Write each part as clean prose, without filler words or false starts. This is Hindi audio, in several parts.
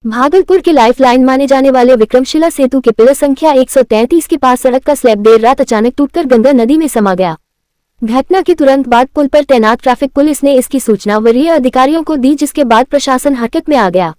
भागलपुर के लाइफलाइन माने जाने वाले विक्रमशिला सेतु के पिलर संख्या 133 के पास सड़क का स्लैब देर रात अचानक टूटकर गंगा नदी में समा गया। घटना के तुरंत बाद पुल पर तैनात ट्रैफिक पुलिस ने इसकी सूचना वरीय अधिकारियों को दी, जिसके बाद प्रशासन हरकत में आ गया।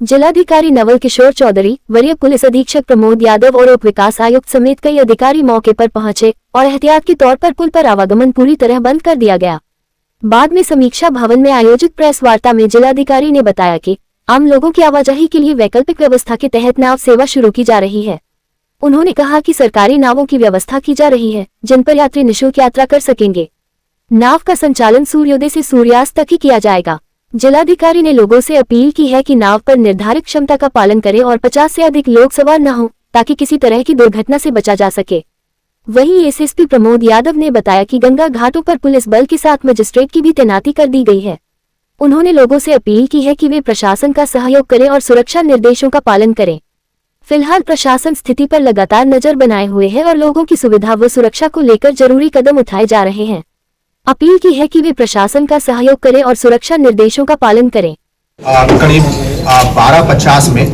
जिलाधिकारी नवल किशोर चौधरी, वरीय पुलिस अधीक्षक प्रमोद यादव और उप विकास आयुक्त समेत कई अधिकारी मौके पर पहुंचे और एहतियात के तौर पर पुल पर आवागमन पूरी तरह बंद कर दिया गया। बाद में समीक्षा भवन में आयोजित प्रेस वार्ता में जिलाधिकारी ने बताया कि आम लोगों की आवाजाही के लिए वैकल्पिक व्यवस्था के तहत नाव सेवा शुरू की जा रही है। उन्होंने कहा कि सरकारी नावों की व्यवस्था की जा रही है, जिन पर यात्री निःशुल्क यात्रा कर सकेंगे। नाव का संचालन सूर्योदय से सूर्यास्त तक ही किया जाएगा। जिलाधिकारी ने लोगों से अपील की है कि नाव पर निर्धारित क्षमता का पालन करें और 50 से अधिक लोग सवार न हों, ताकि किसी तरह की दुर्घटना से बचा जा सके। वहीं एसएसपी प्रमोद यादव ने बताया कि गंगा घाटों पर पुलिस बल के साथ मजिस्ट्रेट की भी तैनाती कर दी गई है। उन्होंने लोगों से अपील की है कि वे प्रशासन का सहयोग करें और सुरक्षा निर्देशों का पालन करें। फिलहाल प्रशासन स्थिति पर लगातार नजर बनाए हुए है और लोगों की सुविधा व सुरक्षा को लेकर जरूरी कदम उठाए जा रहे हैं। अपील की है कि वे प्रशासन का सहयोग करें और सुरक्षा निर्देशों का पालन करें। करीब 12:50 में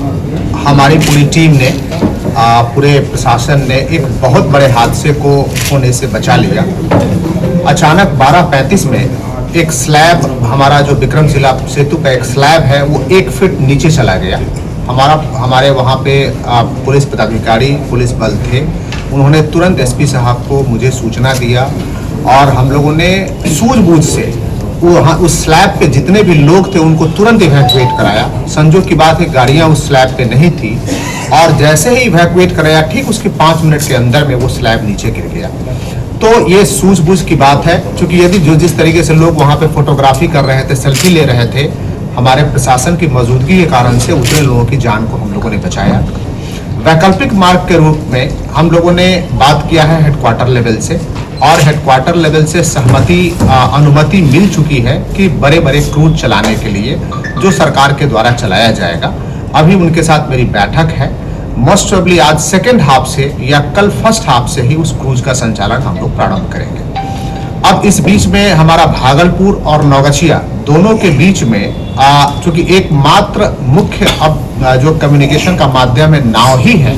हमारी पूरी टीम ने पूरे प्रशासन ने एक बहुत बड़े हादसे को होने से बचा लिया। अचानक 12:35 में एक स्लैब, हमारा जो विक्रमशिला सेतु का एक स्लैब है, वो 1 फीट नीचे चला गया। हमारे वहाँ पे पुलिस पदाधिकारी, पुलिस बल थे। उन्होंने तुरंत एसपी साहब को मुझे सूचना दिया और हम लोगों ने सूझबूझ से उस स्लैब पे जितने भी लोग थे उनको तुरंत इवैक्यूएट कराया। संजोग की बात है, गाड़ियाँ उस स्लैब पे नहीं थी और जैसे ही इवैक्यूएट कराया, ठीक उसके 5 मिनट के अंदर में वो स्लैब नीचे गिर गया। तो ये सूझबूझ की बात है, क्योंकि यदि जिस तरीके से लोग वहाँ पे फोटोग्राफी कर रहे थे, सेल्फी ले रहे थे, हमारे प्रशासन की मौजूदगी के कारण से उतने लोगों की जान को हम लोगों ने बचाया। वैकल्पिक मार्ग के रूप में हम लोगों ने बात किया है हेडक्वार्टर लेवल से, और हेडक्वार्टर लेवल से अनुमति मिल चुकी है कि बड़े बड़े क्रूज चलाने के लिए जो सरकार के द्वारा चलाया जाएगा। अभी उनके साथ मेरी बैठक है। मोस्ट प्रोबेबली आज सेकेंड हाफ से या कल फर्स्ट हाफ से ही उस क्रूज का संचालन हम लोग प्रारंभ करेंगे। अब इस बीच में हमारा भागलपुर और नौगछिया दोनों के बीच में चूंकि एकमात्र मुख्य अब जो कम्युनिकेशन का माध्यम है नाव ही है,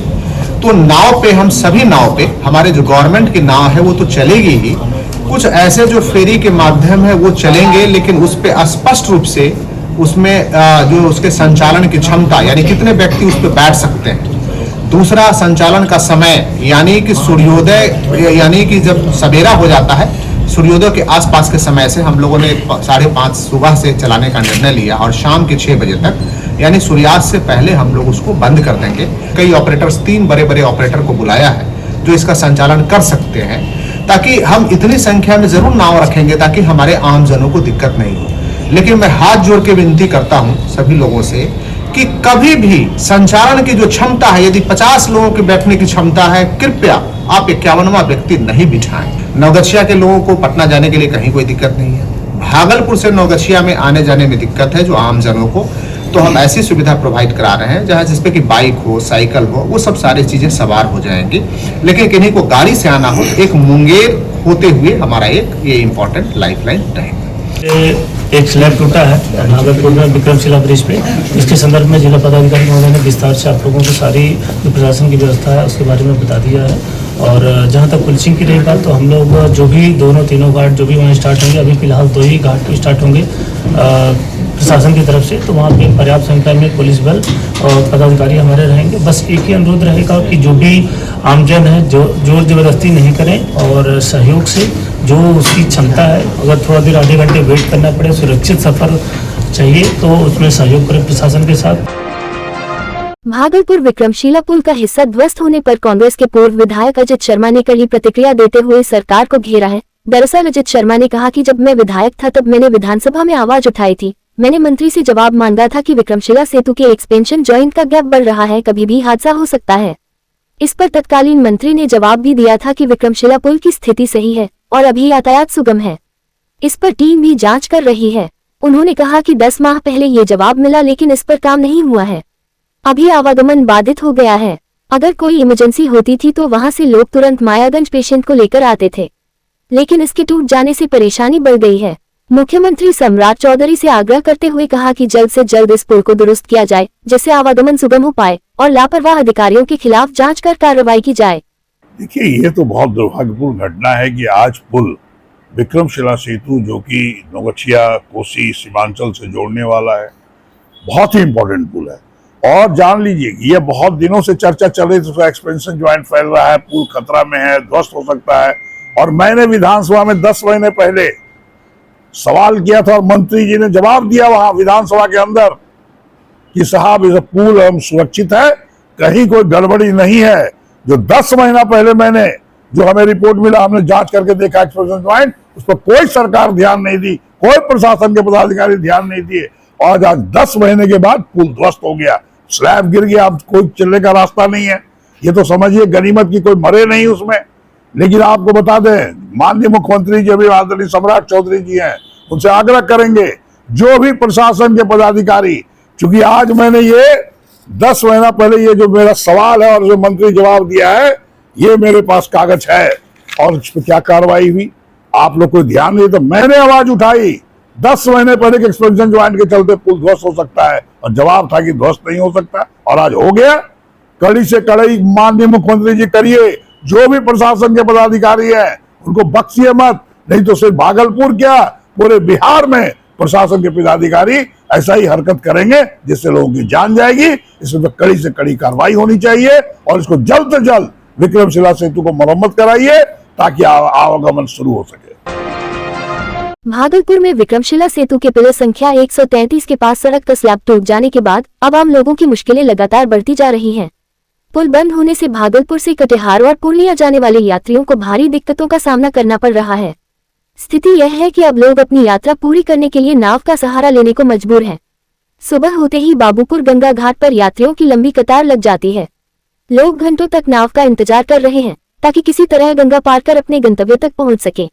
तो नाव पे हम सभी नाव पे हमारे जो गवर्नमेंट की नाव है वो तो चलेगी ही, कुछ ऐसे जो फेरी के माध्यम है वो चलेंगे, लेकिन उस पे स्पष्ट रूप से उसमें जो उसके संचालन की क्षमता, यानी कितने व्यक्ति उस पर बैठ सकते हैं। दूसरा, संचालन का समय, यानी कि सूर्योदय, यानी कि जब सवेरा हो जाता है, सूर्योदय के आसपास के समय से हम लोगों ने 5:30 सुबह से चलाने का निर्णय लिया और शाम के 6 बजे तक, यानी सूर्यास्त से पहले हम लोग उसको बंद कर देंगे। कई ऑपरेटर्स, 3 बड़े बड़े ऑपरेटर को बुलाया है जो इसका संचालन कर सकते हैं, ताकि हम इतनी संख्या में जरूर नाव रखेंगे ताकि हमारे आमजनों को दिक्कत नहीं हो। लेकिन मैं हाथ जोड़ के विनती करता हूँ सभी लोगों से कि कभी भी संचालन की जो क्षमता है, यदि 50 लोगों के बैठने की क्षमता है, कृपया आप 51वां व्यक्ति नहीं बिठाएं। नौगछिया के लोगों को पटना जाने के लिए कहीं कोई दिक्कत नहीं है। भागलपुर से नौगछिया में आने जाने में दिक्कत है जो आम जनों को, तो हम ऐसी सुविधा प्रोवाइड करा रहे हैं जहाँ जिसपे कि बाइक हो, साइकिल हो, वो सब सारी चीजें सवार हो जाएंगी। लेकिन किन्हीं को गाड़ी से आना हो, एक मुंगेर होते हुए हमारा ये इम्पोर्टेंट लाइफलाइन रहेगा। एक स्लैब टूटा है भागलपुर में विक्रमशिला ब्रिज पे। इसके संदर्भ में जिला पदाधिकारी महोदय ने विस्तार से आप लोगों को सारी जो प्रशासन की व्यवस्था है उसके बारे में बता दिया है। और जहां तक पुलिसिंग की रही बात, तो हम लोग जो भी तीनों घाट जो भी वहाँ स्टार्ट होंगे, अभी फिलहाल 2 ही घाट स्टार्ट होंगे प्रशासन की तरफ से, तो वहाँ पे पर्याप्त संख्या में पुलिस बल और पदाधिकारी हमारे रहेंगे। बस एक ही अनुरोध रहेगा कि जो भी आमजन है जो जोर जबरदस्ती नहीं करें और सहयोग से जो उसकी क्षमता है, अगर थोड़ा देर आधे घंटे वेट करना पड़े, सुरक्षित सफर चाहिए तो उसमें सहयोग करें प्रशासन के साथ। भागलपुर विक्रमशिला पुल का हिस्सा ध्वस्त होने पर कांग्रेस के पूर्व विधायक अजित शर्मा ने कड़ी प्रतिक्रिया देते हुए सरकार को घेरा है। दरअसल अजित शर्मा ने कहा कि जब मैं विधायक था तब मैंने विधानसभा में आवाज उठाई थी। मैंने मंत्री से जवाब मांगा था कि विक्रमशिला सेतु के एक्सपेंशन जॉइंट का गैप बढ़ रहा है, कभी भी हादसा हो सकता है। इस पर तत्कालीन मंत्री ने जवाब भी दिया था कि विक्रमशिला पुल की स्थिति सही है और अभी यातायात सुगम है। इस पर टीम भी जांच कर रही है। उन्होंने कहा कि 10 माह पहले ये जवाब मिला, लेकिन इस पर काम नहीं हुआ है। अभी आवागमन बाधित हो गया है। अगर कोई इमरजेंसी होती थी तो वहां से लोग तुरंत मायागंज पेशेंट को लेकर आते थे, लेकिन इसके टूट जाने से परेशानी बढ़ गई है। मुख्यमंत्री सम्राट चौधरी से आग्रह करते हुए कहा कि जल्द से जल्द इस पुल को दुरुस्त किया जाए, जिससे आवागमन सुगम हो पाए और लापरवाह अधिकारियों के खिलाफ जांच कर कार्रवाई की जाए। देखिए, ये तो बहुत दुर्भाग्यपूर्ण घटना है कि आज पुल विक्रमशिला सेतु जो कि नौगछिया कोसी सीमांचल से जोड़ने वाला है, बहुत ही इंपॉर्टेंट पुल है। और जान लीजिए कि ये बहुत दिनों से चर्चा चल रही थी, उसका एक्सपेंशन ज्वाइंट फैल रहा है, पुल खतरा में है, ध्वस्त हो सकता है। और मैंने विधानसभा में 10 महीने पहले सवाल किया था और मंत्री जी ने जवाब दिया वहां विधानसभा के अंदर कि साहब ये पुल हम सुरक्षित है, कहीं कोई गड़बड़ी नहीं है। जो 10 महीना पहले मैंने जो हमें रिपोर्ट मिला, हमने जांच करके देखा एक्सपेंशन ज्वाइंट, उस पर कोई सरकार ध्यान नहीं दी, कोई प्रशासन के पदाधिकारी ध्यान नहीं दिए। और आज 10 महीने के बाद पुल ध्वस्त हो गया, स्लैब गिर गया, अब कोई चलने का रास्ता नहीं है। ये तो समझिए गनीमत की कोई मरे नहीं उसमें। लेकिन आपको बता दें, माननीय मुख्यमंत्री जी अभी आदरणीय सम्राट चौधरी जी हैं, उनसे आग्रह करेंगे जो भी प्रशासन के पदाधिकारी, चूंकि आज मैंने ये 10 महीना पहले ये जो मेरा सवाल है और जो मंत्री जवाब दिया है, ये मेरे पास कागज है और इस पर क्या कार्रवाई हुई आप लोग कोई ध्यान नहीं। तो मैंने आवाज उठाई 10 महीने पहले के एक्सपेंशन ज्वाइंट के चलते पुल ध्वस्त हो सकता है, और जवाब था कि ध्वस्त नहीं हो सकता, और आज हो गया। कड़ी से कड़ी माननीय मुख्यमंत्री जी करिए, जो भी प्रशासन के पदाधिकारी है उनको बख्शिए मत, नहीं तो सिर्फ भागलपुर क्या पूरे बिहार में प्रशासन के पदाधिकारी ऐसा ही हरकत करेंगे जिससे लोगों की जान जाएगी। इसमें तो कड़ी से कड़ी कार्रवाई होनी चाहिए और इसको जल्द से जल्द विक्रमशिला सेतु को मरम्मत कराइए ताकि आवागमन शुरू हो सके। भागलपुर में विक्रमशिला सेतु के पिलर संख्या 133 के पास सड़क का स्लैब टूट जाने के बाद अब आम लोगों की मुश्किलें लगातार बढ़ती जा रही हैं। पुल बंद होने से भागलपुर से कटिहार और पूर्णिया जाने वाले यात्रियों को भारी दिक्कतों का सामना करना पड़ रहा है। स्थिति यह है कि अब लोग अपनी यात्रा पूरी करने के लिए नाव का सहारा लेने को मजबूर हैं। सुबह होते ही बाबूपुर गंगा घाट पर यात्रियों की लंबी कतार लग जाती है। लोग घंटों तक नाव का इंतजार कर रहे हैं ताकि किसी तरह गंगा पार कर अपने गंतव्य तक पहुंच सके।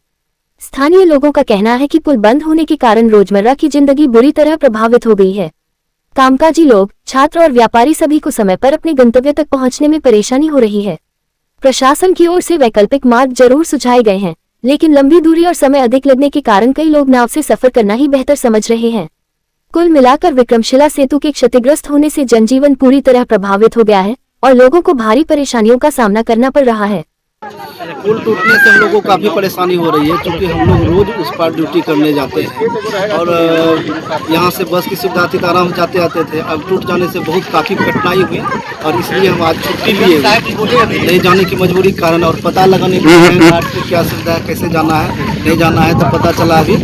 स्थानीय लोगों का कहना है कि पुल बंद होने के कारण रोजमर्रा की जिंदगी बुरी तरह प्रभावित हो गई है। कामकाजी लोग, छात्र और व्यापारी सभी को समय पर अपने गंतव्य तक पहुंचने में परेशानी हो रही है। प्रशासन की ओर से वैकल्पिक मार्ग जरूर सुझाए गए हैं, लेकिन लंबी दूरी और समय अधिक लगने के कारण कई लोग नाव से सफर करना ही बेहतर समझ रहे हैं। कुल मिलाकर विक्रमशिला सेतु के क्षतिग्रस्त होने से जनजीवन पूरी तरह प्रभावित हो गया है और लोगों को भारी परेशानियों का सामना करना पड़ रहा है। पुल टूटने से हम लोग को काफ़ी परेशानी हो रही है, क्योंकि हम लोग रोज उस पार ड्यूटी करने जाते हैं और यहाँ से बस की सुविधा थी तो आराम से जाते आते थे। अब टूट जाने से बहुत काफ़ी कठिनाई हुई और इसलिए हम आज छुट्टी लिए नहीं जाने की मजबूरी के कारण, और पता लगाने के लिए घाट की क्या सुविधा है, कैसे जाना है, नहीं जाना है, तो पता चला अभी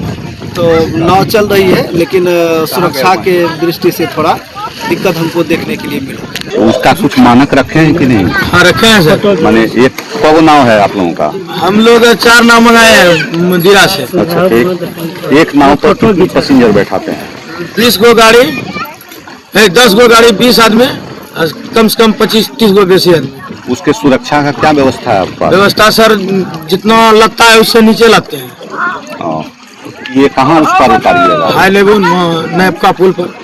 तो नाव चल रही है, लेकिन सुरक्षा के दृष्टि से थोड़ा दिक्कत हमको देखने के लिए मिला। उसका कुछ मानक रखे हैं कि नहीं? हाँ, रखे हैं सर। माने एक कौ नाव है आप लोगों का? हम लोग 4 नाव मंगाए हैं मंदिरा से। अच्छा, एक नाव पर कितने पैसेंजर बैठाते हैं? 20 गो गाड़ी, 10 गो गाड़ी 20 आदमी, कम से कम 25-30 गो बेसी आदमी। उसके सुरक्षा का क्या व्यवस्था है आपका? व्यवस्था सर जितना लगता है उससे नीचे लगते हैं। ये कहाँ उस पर उतारिएगा? हाई लेवल नैपका पुल पर।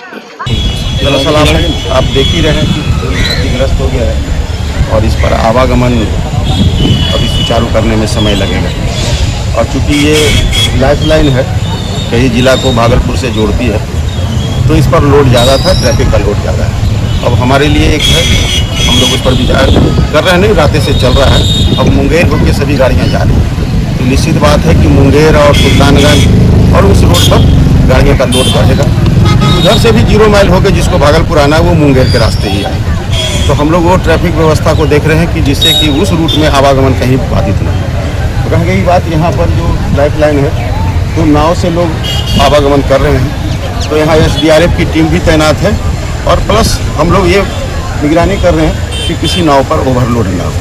दरअसल आप देख ही रहे हैं कि क्षतिग्रस्त हो गया है और इस पर आवागमन अभी सुचारू करने में समय लगेगा। और चूँकि ये लाइफलाइन है, कई जिला को भागलपुर से जोड़ती है, तो इस पर लोड ज़्यादा था, ट्रैफिक का लोड ज़्यादा है। अब हमारे लिए एक है, हम लोग उस पर विचार कर रहे हैं, नहीं रातें से चल रहा है। अब मुंगेर होकर सभी गाड़ियाँ जा रही हैं, तो निश्चित बात है कि मुंगेर और सुल्तानगंज और उस रोड पर गाड़ियों का लोड बढ़ेगा। उधर से भी 0 माइल होकर जिसको भागलपुर आना है वो मुंगेर के रास्ते ही आए। तो हम लोग वो ट्रैफिक व्यवस्था को देख रहे हैं कि जिससे कि उस रूट में आवागमन कहीं बाधित न हो। रह गई बात यहाँ पर जो लाइफलाइन है, तो नाव से लोग आवागमन कर रहे हैं, तो यहाँ SDRF की टीम भी तैनात है और प्लस हम लोग ये निगरानी कर रहे हैं कि किसी नाव पर ओवरलोड न हो।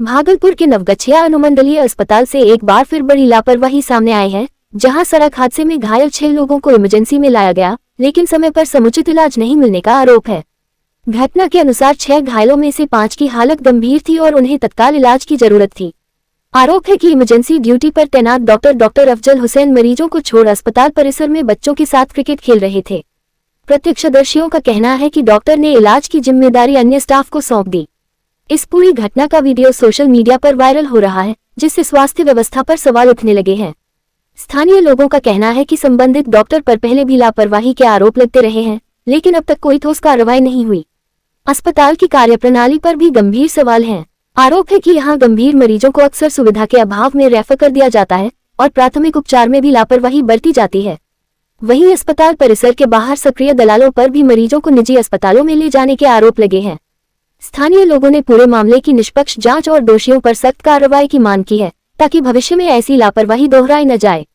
भागलपुर के नवगछिया अनुमंडलीय अस्पताल से एक बार फिर बड़ी लापरवाही सामने आई है, जहां सड़क हादसे में घायल 6 लोगों को इमरजेंसी में लाया गया, लेकिन समय पर समुचित इलाज नहीं मिलने का आरोप है। घटना के अनुसार 6 घायलों में से 5 की हालत गंभीर थी और उन्हें तत्काल इलाज की जरूरत थी। आरोप है कि इमरजेंसी ड्यूटी पर तैनात डॉक्टर अफजल हुसैन मरीजों को छोड़ अस्पताल परिसर में बच्चों के साथ क्रिकेट खेल रहे थे। प्रत्यक्षदर्शियों का कहना है कि डॉक्टर ने इलाज की जिम्मेदारी अन्य स्टाफ को सौंप दी। इस पूरी घटना का वीडियो सोशल मीडिया पर वायरल हो रहा है, जिससे स्वास्थ्य व्यवस्था पर सवाल उठने लगे हैं। स्थानीय लोगों का कहना है कि संबंधित डॉक्टर पर पहले भी लापरवाही के आरोप लगते रहे हैं, लेकिन अब तक कोई ठोस कार्रवाई नहीं हुई। अस्पताल की कार्यप्रणाली पर भी गंभीर सवाल हैं। आरोप है कि यहां गंभीर मरीजों को अक्सर सुविधा के अभाव में रेफर कर दिया जाता है और प्राथमिक उपचार में भी लापरवाही बरती जाती है। वहीं अस्पताल परिसर के बाहर सक्रिय दलालों पर भी मरीजों को निजी अस्पतालों में ले जाने के आरोप लगे हैं। स्थानीय लोगों ने पूरे मामले की निष्पक्ष जांच और दोषियों पर सख्त कार्रवाई की मांग की है, ताकि भविष्य में ऐसी लापरवाही दोहराई न जाए।